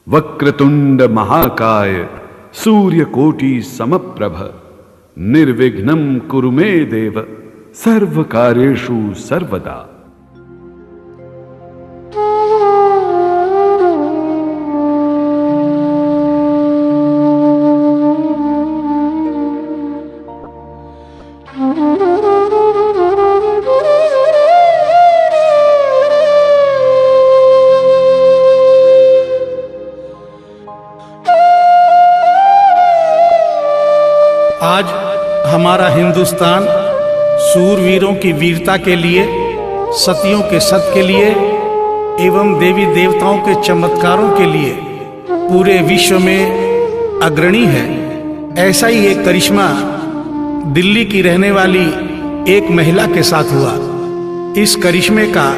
वक्रतुंड महाकाय सूर्यकोटि समप्रभ निर्विघ्नं कुरु मे देव सर्वकार्येषु सर्वदा। आज हमारा हिंदुस्तान सूरवीरों की वीरता के लिए, सतियों के सत के लिए एवं देवी देवताओं के चमत्कारों के लिए पूरे विश्व में अग्रणी है। ऐसा ही एक करिश्मा दिल्ली की रहने वाली एक महिला के साथ हुआ। इस करिश्मे का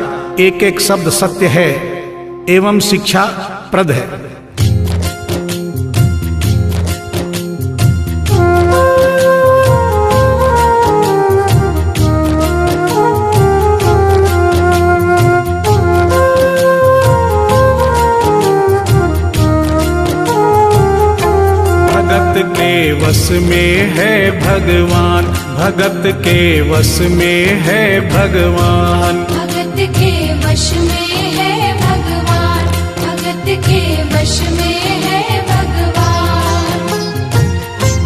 एक एक शब्द सत्य है एवं शिक्षा प्रद है। भगत के वश में है भगवान, भगत के वश में है भगवान, भगत के वश में है भगवान, भगत के वश में है भगवान।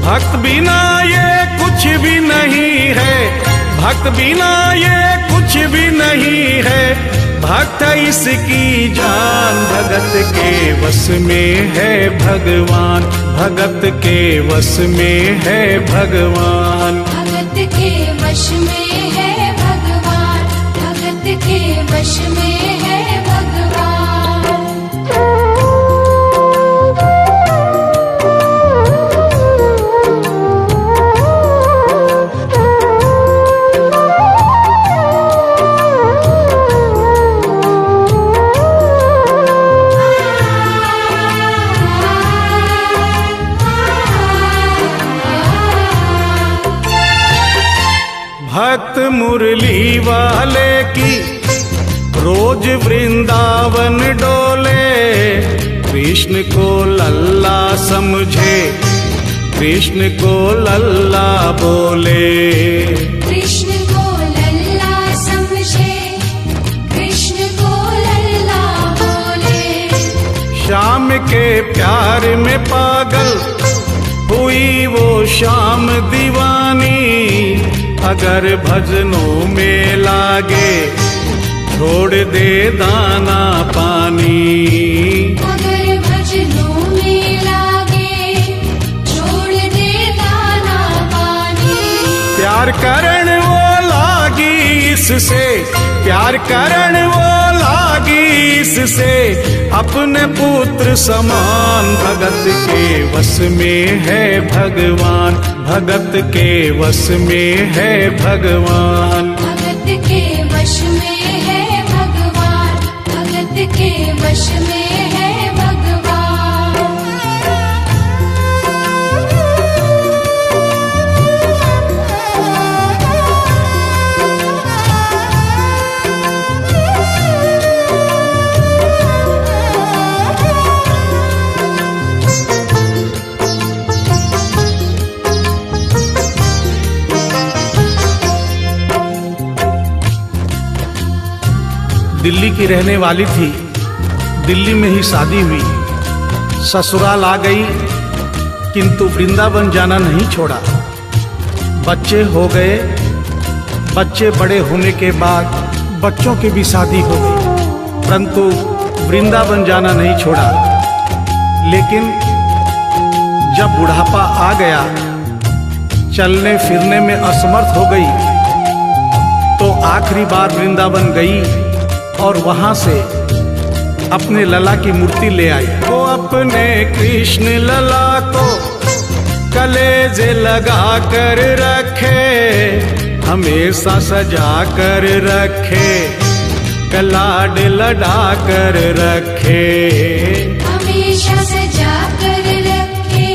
भक्त बिना ये कुछ भी नहीं है, भक्त बिना ये कुछ भी नहीं है, भक्त इसकी जान। भगत के वश में है भगवान, भगत के वश में है भगवान, भगत के वश में है भगवान, भगत के वश में है भगवान। भक्त मुरली वाले की रोज वृंदावन डोले, कृष्ण को लल्ला समझे, कृष्ण को लल्ला बोले, कृष्ण को लल्ला समझे, कृष्ण को लल्ला बोले। श्याम के प्यार में पागल हुई वो शाम दीवानी, अगर भजनों में लागे छोड़ दे दाना पानी, अगर भजनों में लागे छोड़ दे दाना पानी। प्यार करण वो लागी इससे, प्यार करण वो लागी इससे, अपने पुत्र समान। भगत के वश में है भगवान, भगत के वश में है भगवान, भगत के वश में है भगवान, भगत के वश में है भगवान। दिल्ली की रहने वाली थी, दिल्ली में ही शादी हुई, ससुराल आ गई किंतु वृंदावन जाना नहीं छोड़ा। बच्चे हो गए, बच्चे बड़े होने के बाद बच्चों की भी शादी हो गई, परंतु वृंदावन जाना नहीं छोड़ा। लेकिन जब बुढ़ापा आ गया, चलने फिरने में असमर्थ हो गई, तो आखिरी बार वृंदावन गई और वहां से अपने लला की मूर्ति ले आई। वो अपने कृष्ण लला को कलेजे लगा कर रखे, हमेशा सजा कर रखे, कलाड लड़ा कर रखे, हमेशा सजा कर रखे,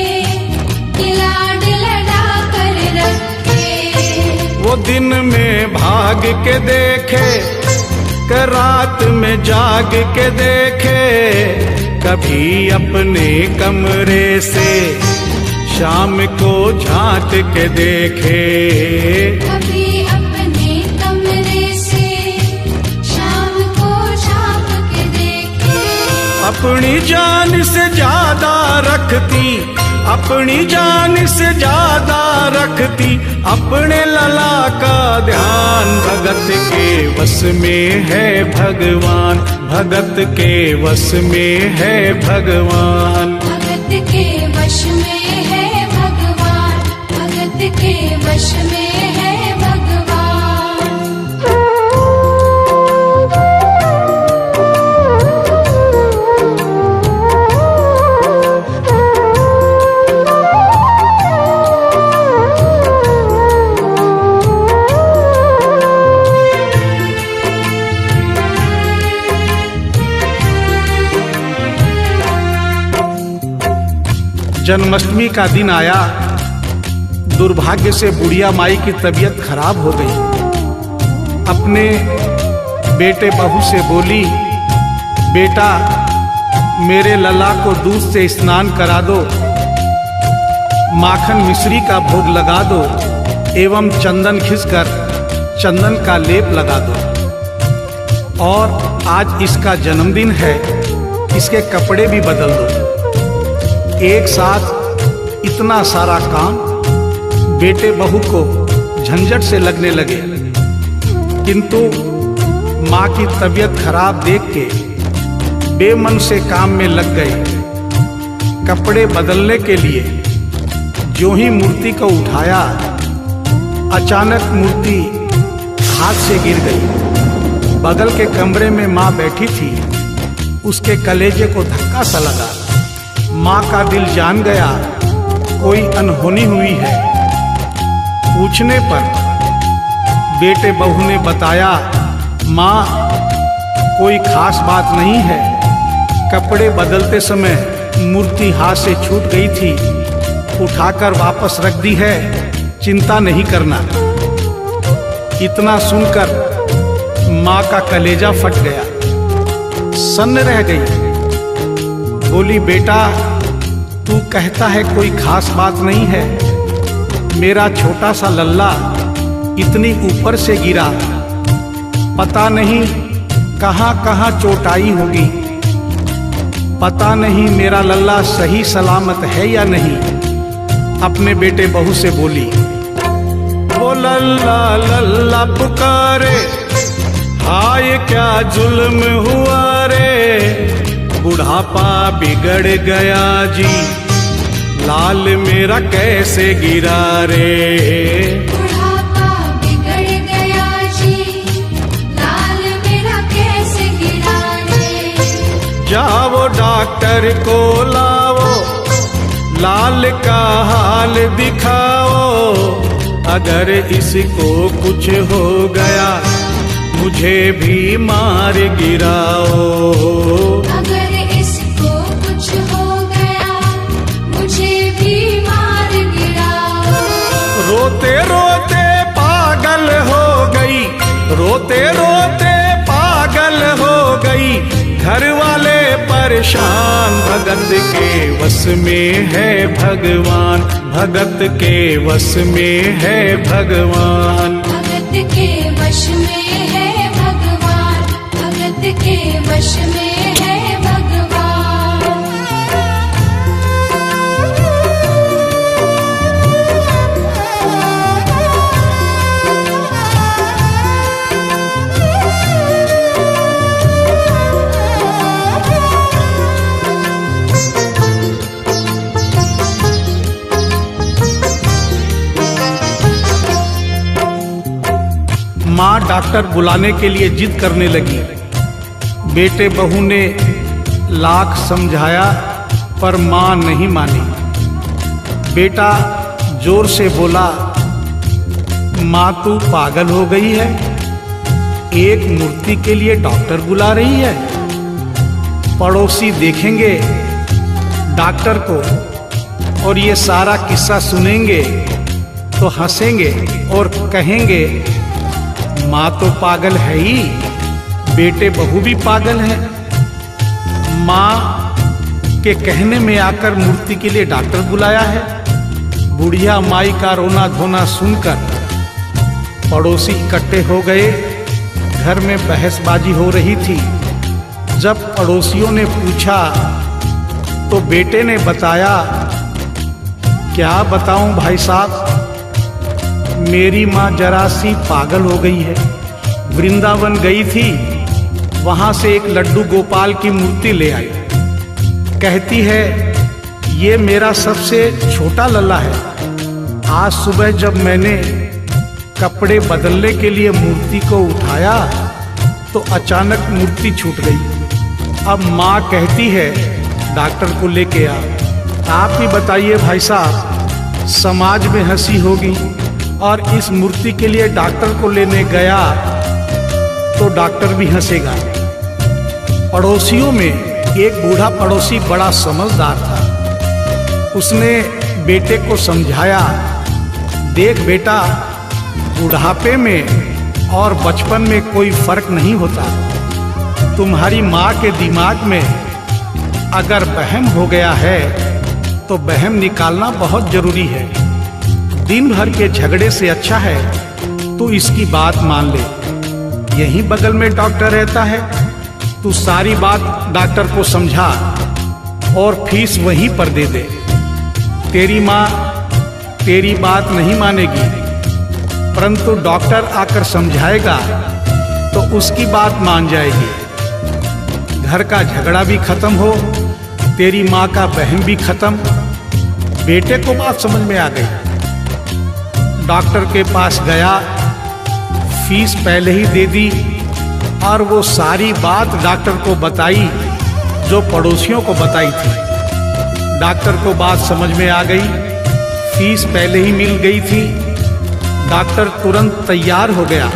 लाड लड़ा कर रखे। वो दिन में भाग के देखे, रात में जाग के देखे, कभी अपने कमरे से शाम को झांक के देखे, कभी अपने कमरे से शाम को झांक के देखे। अपनी जान से ज्यादा रखती, अपनी जान से ज्यादा रखती अपने लला का ध्यान। भगत के वश में है भगवान, भगत के वश में है भगवान। भगत के वश में है भगवान, भगत के वश में है भगवान। जन्माष्टमी का दिन आया, दुर्भाग्य से बुढ़िया माई की तबीयत खराब हो गई। अपने बेटे बहू से बोली, बेटा मेरे लला को दूध से स्नान करा दो, माखन मिश्री का भोग लगा दो एवं चंदन खिसकर चंदन का लेप लगा दो। और आज इसका जन्मदिन है, इसके कपड़े भी बदल दो। एक साथ इतना सारा काम बेटे बहू को झंझट से लगने लगे, किंतु माँ की तबीयत खराब देख के बेमन से काम में लग गए। कपड़े बदलने के लिए जो ही मूर्ति को उठाया, अचानक मूर्ति हाथ से गिर गई। बगल के कमरे में माँ बैठी थी, उसके कलेजे को धक्का सा लगा। माँ का दिल जान गया कोई अनहोनी हुई है। पूछने पर बेटे बहू ने बताया, माँ कोई खास बात नहीं है, कपड़े बदलते समय मूर्ति हाथ से छूट गई थी, उठाकर वापस रख दी है, चिंता नहीं करना। इतना सुनकर माँ का कलेजा फट गया, सन्न रह गई। बोली, बेटा तू कहता है कोई खास बात नहीं है, मेरा छोटा सा लल्ला इतनी ऊपर से गिरा, पता नहीं कहाँ कहाँ चोट आई होगी, पता नहीं मेरा लल्ला सही सलामत है या नहीं। अपने बेटे बहू से बोली, वो लल्ला लल्ला पुकारे, हाय क्या जुल्म हुआ रे, बुढ़ापा बिगड़ गया जी, लाल मेरा कैसे गिरा रे। बुढ़ापा बिगड़ गया जी, लाल मेरा कैसे गिरा रे। जाओ डॉक्टर को लाओ, लाल का हाल दिखाओ, अगर इसको कुछ हो गया मुझे भी मार गिराओ। अगर इसको कुछ हो गया मुझे भी मार गिराओ। रोते रोते पागल हो गई, रोते रोते पागल हो गई, घर वाले परेशान। भगत के वश में है भगवान, भगत के वश में है भगवान। भगत के वश में है भगवान, भगत के वश में है भगवान। माँ डॉक्टर बुलाने के लिए जिद करने लगी। बेटे बहू ने लाख समझाया पर माँ नहीं मानी। बेटा जोर से बोला, माँ तू पागल हो गई है, एक मूर्ति के लिए डॉक्टर बुला रही है। पड़ोसी देखेंगे डॉक्टर को और ये सारा किस्सा सुनेंगे तो हंसेंगे और कहेंगे माँ तो पागल है ही, बेटे बहू भी पागल है। माँ के कहने में आकर मूर्ति के लिए डॉक्टर बुलाया है। बुढ़िया माई का रोना धोना सुनकर पड़ोसी इकट्ठे हो गए। घर में बहसबाजी हो रही थी। जब पड़ोसियों ने पूछा तो बेटे ने बताया, क्या बताऊं भाई साहब, मेरी माँ जरा सी पागल हो गई है। वृंदावन गई थी, वहां से एक लड्डू गोपाल की मूर्ति ले आई। कहती है ये मेरा सबसे छोटा लल्ला है। आज सुबह जब मैंने कपड़े बदलने के लिए मूर्ति को उठाया तो अचानक मूर्ति छूट गई। अब माँ कहती है डॉक्टर को लेके आ। आप ही बताइए भाई साहब, समाज में हंसी होगी और इस मूर्ति के लिए डॉक्टर को लेने गया तो डॉक्टर भी हंसेगा। पड़ोसियों में एक बूढ़ा पड़ोसी बड़ा समझदार था। उसने बेटे को समझाया, देख बेटा, बुढ़ापे में और बचपन में कोई फर्क नहीं होता। तुम्हारी माँ के दिमाग में अगर वहम हो गया है तो वहम निकालना बहुत जरूरी है। दिन भर के झगड़े से अच्छा है तू इसकी बात मान ले। यहीं बगल में डॉक्टर रहता है, तू सारी बात डॉक्टर को समझा और फीस वहीं पर दे दे। तेरी माँ तेरी बात नहीं मानेगी, परंतु डॉक्टर आकर समझाएगा तो उसकी बात मान जाएगी। घर का झगड़ा भी खत्म हो, तेरी माँ का बहन भी खत्म। बेटे को बात समझ में आ गई। डॉक्टर के पास गया, फीस पहले ही दे दी और वो सारी बात डॉक्टर को बताई जो पड़ोसियों को बताई थी। डॉक्टर को बात समझ में आ गई, फीस पहले ही मिल गई थी। डॉक्टर तुरंत तैयार हो गया।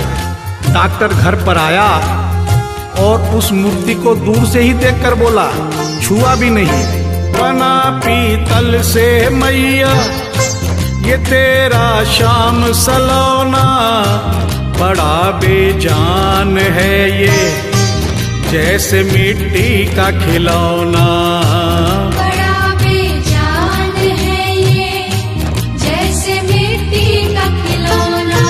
डॉक्टर घर पर आया और उस मूर्ति को दूर से ही देखकर बोला, छुआ भी नहीं। बना पीतल से मैया ये तेरा शाम सलोना, बड़ा बेजान है ये जैसे मिट्टी का खिलौना। बड़ा बेजान है ये जैसे मिट्टी का खिलौना।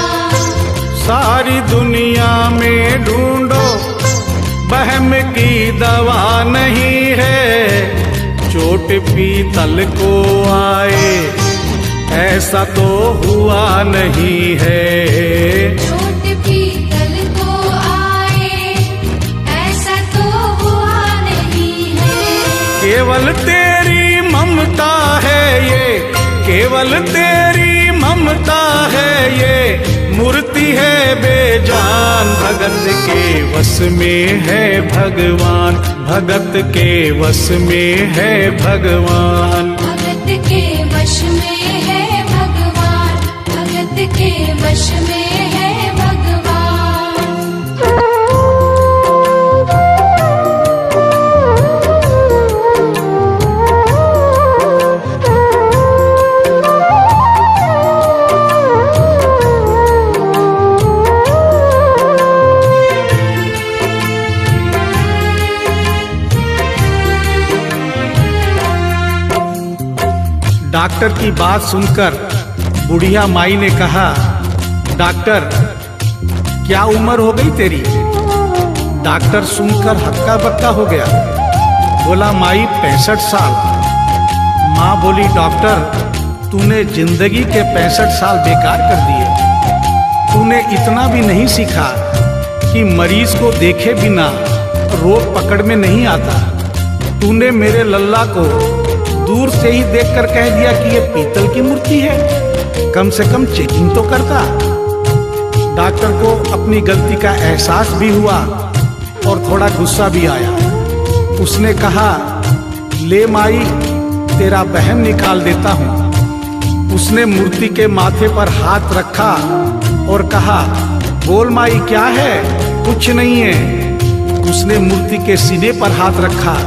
सारी दुनिया में ढूंढो वहम की दवा नहीं है, चोट पीतल को आए ऐसा तो हुआ नहीं है। चोट पीतल को आए ऐसा तो हुआ नहीं है। केवल तेरी ममता है ये, केवल तेरी ममता है ये, मूर्ति है बेजान। भगत के वश में है भगवान, भगत के वश में है भगवान। भगत के वश में है भगवान, भगत के वश में है भगवान। डॉक्टर की बात सुनकर बुढ़िया माई ने कहा, डॉक्टर क्या उम्र हो गई तेरी? डॉक्टर सुनकर हक्का बक्का हो गया, बोला माई 65 साल। माँ बोली, डॉक्टर तूने जिंदगी के 65 साल बेकार कर दिए। तूने इतना भी नहीं सीखा कि मरीज को देखे बिना रोग पकड़ में नहीं आता। तूने मेरे लल्ला को दूर से ही देखकर कह दिया कि ये पीतल की मूर्ति है, कम से कम चेकिंग तो करता। डॉक्टर को अपनी गलती का एहसास भी हुआ और थोड़ा गुस्सा भी आया। उसने कहा, ले माई तेरा वहम निकाल देता हूँ। उसने मूर्ति के माथे पर हाथ रखा और कहा, बोल माई क्या है? कुछ नहीं है। उसने मूर्ति के सीने पर हाथ रखा,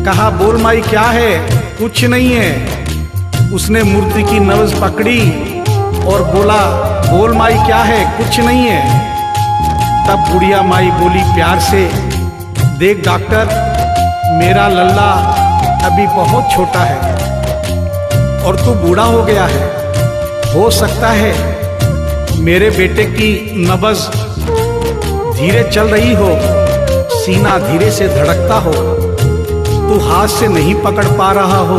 कहा, बोल माई क्या है? कुछ नहीं है। उसने मूर्ति की नब्ज पकड़ी और बोला, बोल माई क्या है? कुछ नहीं है। तब बुढ़िया माई बोली प्यार से, देख डॉक्टर, मेरा लल्ला अभी बहुत छोटा है और तू बूढ़ा हो गया है। हो सकता है मेरे बेटे की नब्ज धीरे चल रही हो, सीना धीरे से धड़कता हो, तू हाथ से नहीं पकड़ पा रहा हो,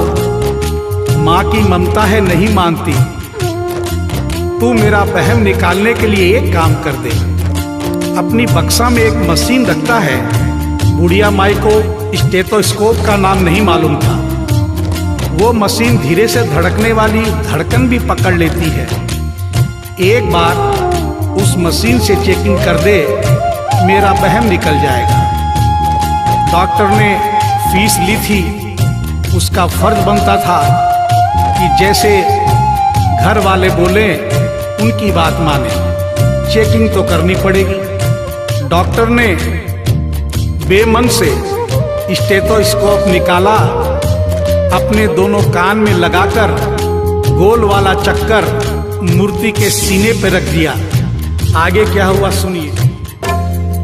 माँ की ममता है नहीं मानती। तू मेरा वहम निकालने के लिए एक काम कर दे, अपनी बक्सा में एक मशीन रखता है। बुढ़िया माई को स्टेथोस्कोप का नाम नहीं मालूम था। वो मशीन धीरे से धड़कने वाली धड़कन भी पकड़ लेती है। एक बार उस मशीन से चेकिंग कर दे, मेरा वहम निकल जाएगा। डॉक्टर ने फीस ली थी, उसका फर्ज बनता था कि जैसे घर वाले बोले उनकी बात माने। चेकिंग तो करनी पड़ेगी। डॉक्टर ने बेमन से स्टेथोस्कोप निकाला, अपने दोनों कान में लगाकर गोल वाला चक्कर मूर्ति के सीने पे रख दिया। आगे क्या हुआ सुनिए।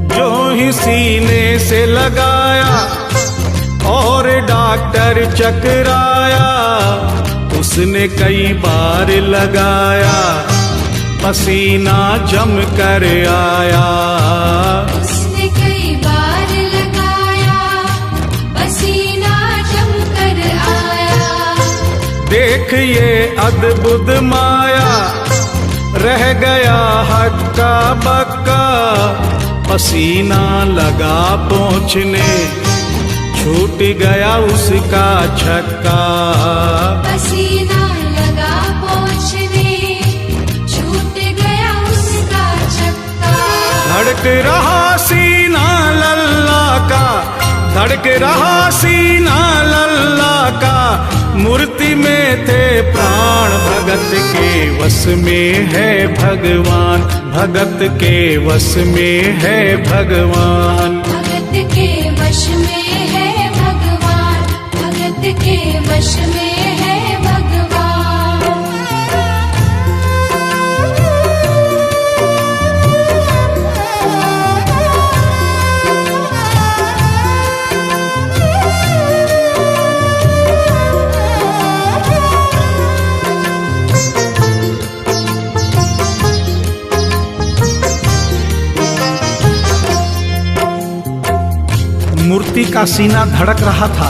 जो ही सीने से लगाया और डॉक्टर चकराया, उसने कई बार लगाया, पसीना जम कर आया। उसने कई बार लगाया, पसीना जम कर आया। देख ये अद्भुत माया, रह गया हक्का बक्का, पसीना लगा पहुँचने, छूट गया उसका छक्का। पसीना लगा पहुँचने, छूट गया उसका छक्का। धड़क रहा सीना लल्ला का, धड़क रहा सीना लल्ला का, मूर्ति में थे प्राण, भगत के वश में है भगवान, भगत के वश में है भगवान। भगत के वश में है भगवान, भगत के वश में है भगवान। मूर्ति का सीना धड़क रहा था।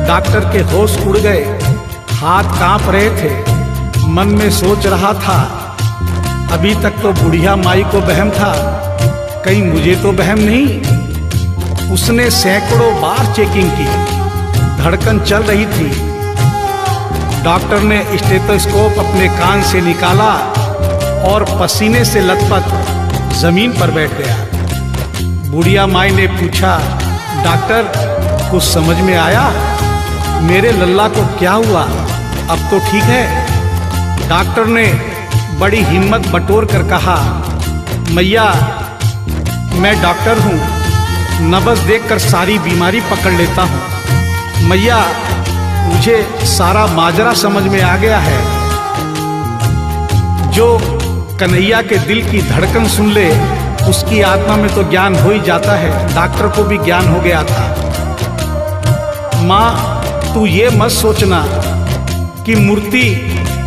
डॉक्टर के होश उड़ गए, हाथ कांप रहे थे। मन में सोच रहा था, अभी तक तो बुढ़िया माई को वहम था, कहीं मुझे तो वहम नहीं। उसने सैकड़ों बार चेकिंग की, धड़कन चल रही थी। डॉक्टर ने स्टेथोस्कोप अपने कान से निकाला और पसीने से लथपथ जमीन पर बैठ गया। बुढ़िया माई ने पूछा, डॉक्टर कुछ समझ में आया? मेरे लल्ला को क्या हुआ? अब तो ठीक है। डॉक्टर ने बड़ी हिम्मत बटोर कर कहा, मैया मैं डॉक्टर हूँ, नब्ज देखकर सारी बीमारी पकड़ लेता हूँ। मैया मुझे सारा माजरा समझ में आ गया है। जो कन्हैया के दिल की धड़कन सुन ले, उसकी आत्मा में तो ज्ञान हो ही जाता है। डॉक्टर को भी ज्ञान हो गया था। माँ तू ये मत सोचना कि मूर्ति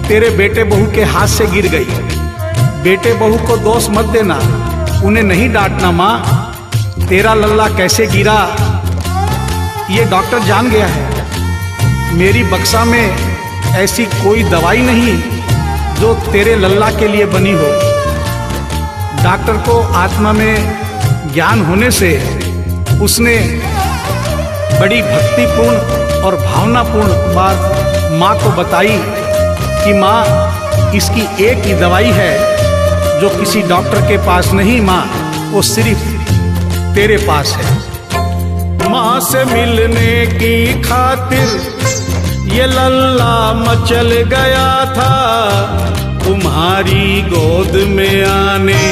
तेरे बेटे बहू के हाथ से गिर गई। बेटे बहू को दोष मत देना, उन्हें नहीं डांटना। माँ तेरा लल्ला कैसे गिरा ये डॉक्टर जान गया है। मेरी बक्सा में ऐसी कोई दवाई नहीं जो तेरे लल्ला के लिए बनी हो। डॉक्टर को आत्मा में ज्ञान होने से उसने बड़ी भक्तिपूर्ण और भावनापूर्ण बात माँ को बताई कि माँ इसकी एक ही दवाई है जो किसी डॉक्टर के पास नहीं माँ, वो सिर्फ तेरे पास है। माँ से मिलने की खातिर ये लल्ला मचल गया था, तुम्हारी गोद में आने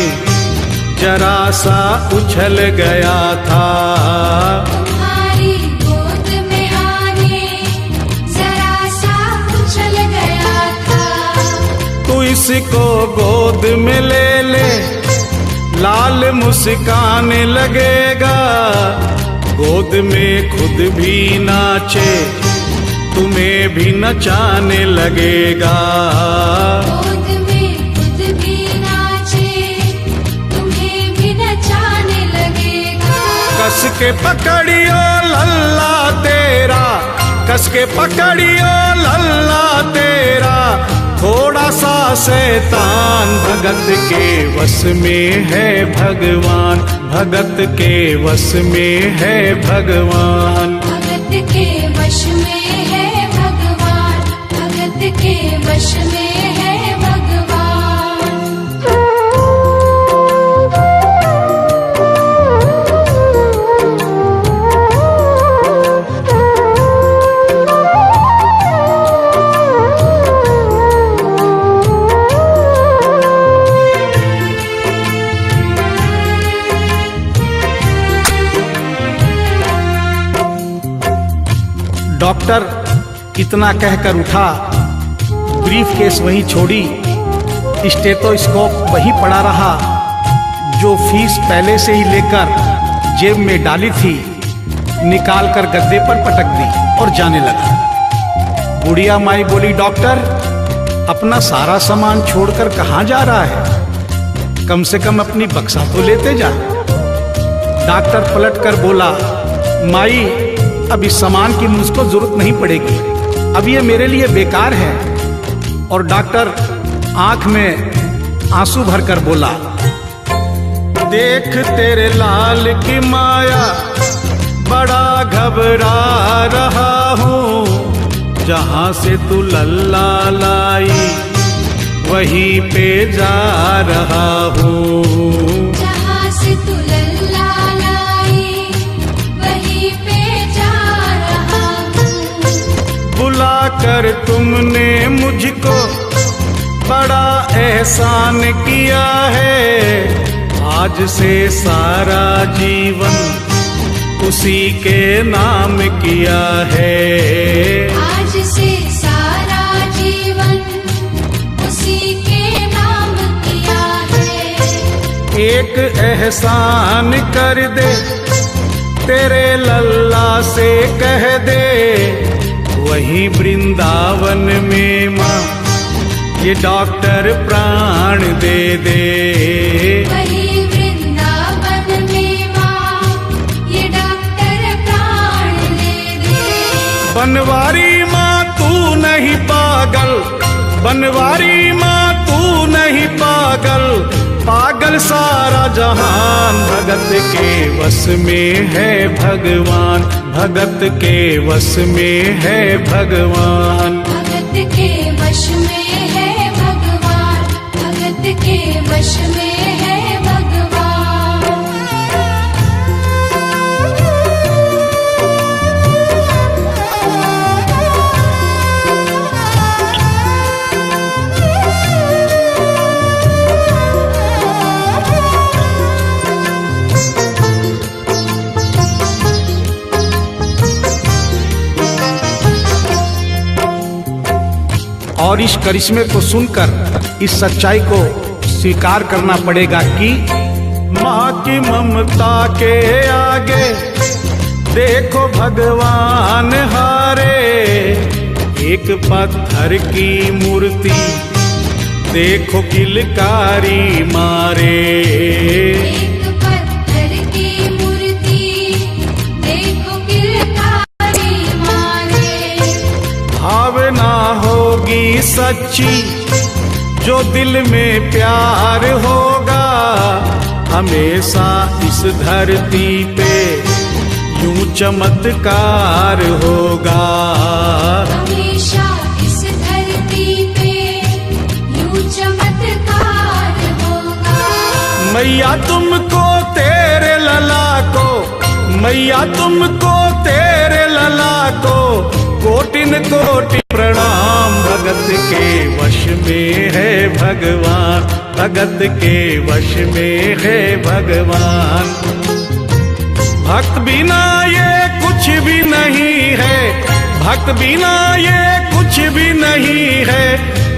जरा सा उछल गया था। तुम्हारी गोद में आने जरा सा उछल गया था। तू इसको गोद में ले ले, लाल मुस्काने लगेगा, गोद में खुद भी नाचे भी नचाने लगेगा। गोद में खुद भी नाचे, तुम्हें भी नचाने लगेगा। कस के पकड़ियो लल्ला तेरा, कस के पकड़ियो लल्ला तेरा, थोड़ा सा शैतान भगत के वश में है भगवान, भगत के वश में है भगवान। भगत के वश में है भगवान, भगत के वश में है भगवान। डॉक्टर इतना कहकर उठा, ब्रीफ केस वहीं छोड़ी, स्टेथोस्कोप वहीं पड़ा रहा जो फीस पहले से ही लेकर जेब में डाली थी, निकाल कर गद्दे पर पटक दी और जाने लगा। बुढ़िया माई बोली, डॉक्टर अपना सारा सामान छोड़कर कहाँ जा रहा है? कम से कम अपनी बक्सा तो लेते जा। डॉक्टर पलट कर बोला, माई अब इस सामान की मुझको जरूरत नहीं पड़ेगी, अब ये मेरे लिए बेकार है। और डॉक्टर आंख में आंसू भरकर बोला, देख तेरे लाल की माया, बड़ा घबरा रहा हूँ। जहाँ से तू लल्ला लाई वहीं पे जा रहा हूँ। जहाँ से तू लल्ला लाई वहीं पे जा रहा हूँ। बुला कर तुमने मुझको बड़ा एहसान किया है, आज से सारा जीवन उसी के नाम किया है। आज से सारा जीवन उसी के नाम किया है। एक एहसान कर दे, तेरे लल्ला से कह दे, वहीं वृंदावन में माँ ये डॉक्टर प्राण दे दे। वहीं वृंदावन में माँ ये डॉक्टर प्राण दे दे। बनवारी माँ तू नहीं पागल, बनवारी माँ तू नहीं पागल, पागल सारा जहान। भगत के वश में है भगवान, भगत के वश में है भगवान। भगत के वश में है भगवान, भगत के वश में है भगवान। और इस करिश्मे को सुनकर इस सच्चाई को स्वीकार करना पड़ेगा कि माँ की ममता के आगे देखो भगवान हारे। एक पत्थर की मूर्ति देखो किलकारी मारे। एक पत्थर की मूर्ति देखो किलकारी मारे। भावना होगी सच्ची जो दिल में प्यार होगा, हमेशा इस धरती पे यूं चमत्कार होगा। हमेशा इस धरती पे यूं चमत्कार होगा। मैया तुमको तेरे लला को, मैया तुमको तेरे लला को कोटिन कोटि प्रणाम। भगत के वश में है भगवान, भगत के वश में है भगवान। भक्त बिना ये कुछ भी नहीं है, भक्त बिना ये कुछ भी नहीं है,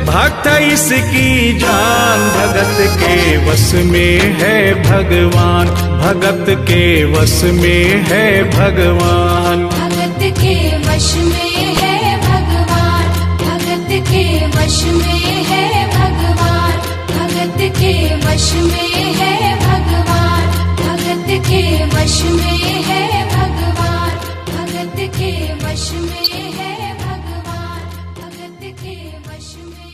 भक्त इसकी जान। भगत के वश में है भगवान, भगत के वश में है भगवान। भगत के वश में है भगवान, वश में